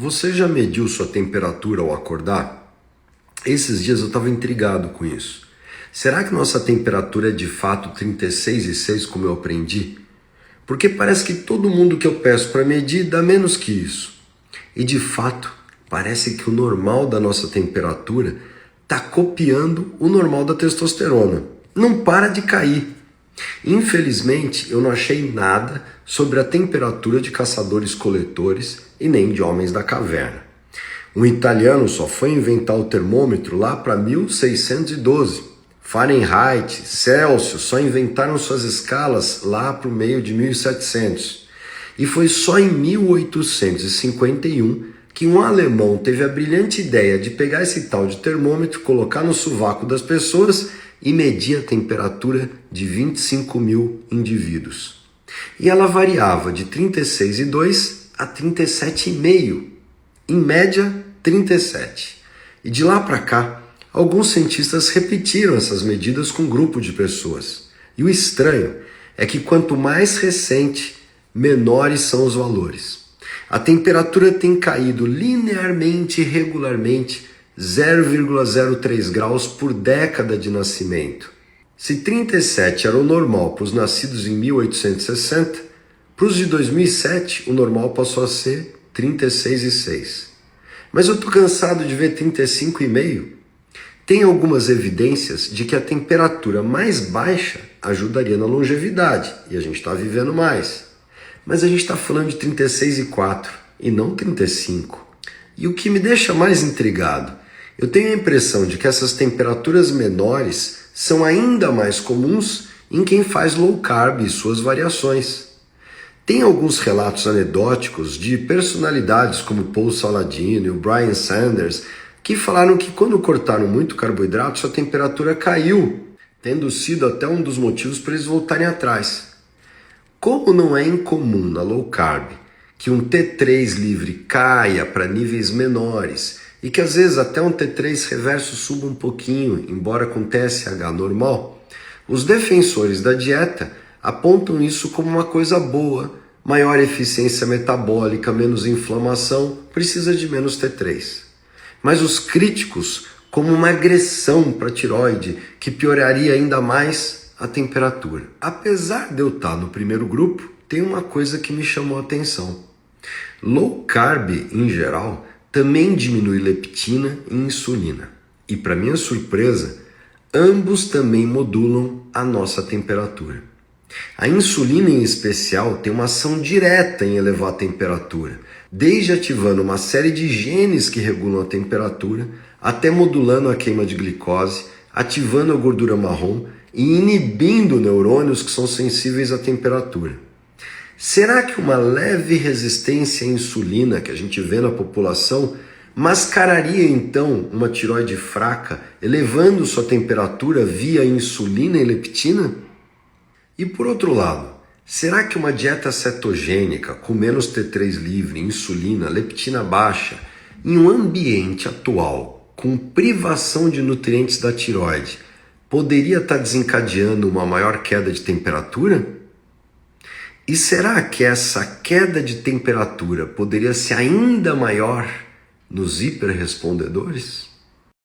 Você já mediu sua temperatura ao acordar? Esses dias eu estava intrigado com isso. Será que nossa temperatura é de fato 36,6 como eu aprendi? Porque parece que todo mundo que eu peço para medir dá menos que isso. E de fato, parece que o normal da nossa temperatura está copiando o normal da testosterona. Não para de cair. Infelizmente, eu não achei nada sobre a temperatura de caçadores-coletores e nem de homens da caverna. Um italiano só foi inventar o termômetro lá para 1612. Fahrenheit, Celsius só inventaram suas escalas lá para o meio de 1700. E foi só em 1851 que um alemão teve a brilhante ideia de pegar esse tal de termômetro, colocar no sovaco das pessoas e medir a temperatura de 25 mil indivíduos. E ela variava de 36,2 a 37,5, em média 37. E de lá para cá, alguns cientistas repetiram essas medidas com um grupo de pessoas. E o estranho é que quanto mais recente, menores são os valores. A temperatura tem caído linearmente e regularmente 0,03 graus por década de nascimento. Se 37 era o normal para os nascidos em 1860, para os de 2007 o normal passou a ser 36,6. Mas eu estou cansado de ver 35,5. Tem algumas evidências de que a temperatura mais baixa ajudaria na longevidade e a gente está vivendo mais. Mas a gente está falando de 36,4 e não 35. E o que me deixa mais intrigado, eu tenho a impressão de que essas temperaturas menores são ainda mais comuns em quem faz low carb e suas variações. Tem alguns relatos anedóticos de personalidades como Paul Saladino e o Brian Sanders que falaram que quando cortaram muito carboidrato, sua temperatura caiu, tendo sido até um dos motivos para eles voltarem atrás. Como não é incomum na low carb que um T3 livre caia para níveis menores e que às vezes até um T3 reverso suba um pouquinho, embora com TSH normal, os defensores da dieta apontam isso como uma coisa boa, maior eficiência metabólica, menos inflamação, precisa de menos T3. Mas os críticos como uma agressão para a tireoide que pioraria ainda mais a temperatura. Apesar de eu estar no primeiro grupo, tem uma coisa que me chamou a atenção. Low carb, em geral, também diminui leptina e insulina. E para minha surpresa, ambos também modulam a nossa temperatura. A insulina, em especial, tem uma ação direta em elevar a temperatura, desde ativando uma série de genes que regulam a temperatura, até modulando a queima de glicose, ativando a gordura marrom e inibindo neurônios que são sensíveis à temperatura. Será que uma leve resistência à insulina que a gente vê na população mascararia então uma tireoide fraca, elevando sua temperatura via insulina e leptina? E por outro lado, será que uma dieta cetogênica com menos T3 livre, insulina, leptina baixa, em um ambiente atual com privação de nutrientes da tireoide, poderia estar desencadeando uma maior queda de temperatura? E será que essa queda de temperatura poderia ser ainda maior nos hiperrespondedores?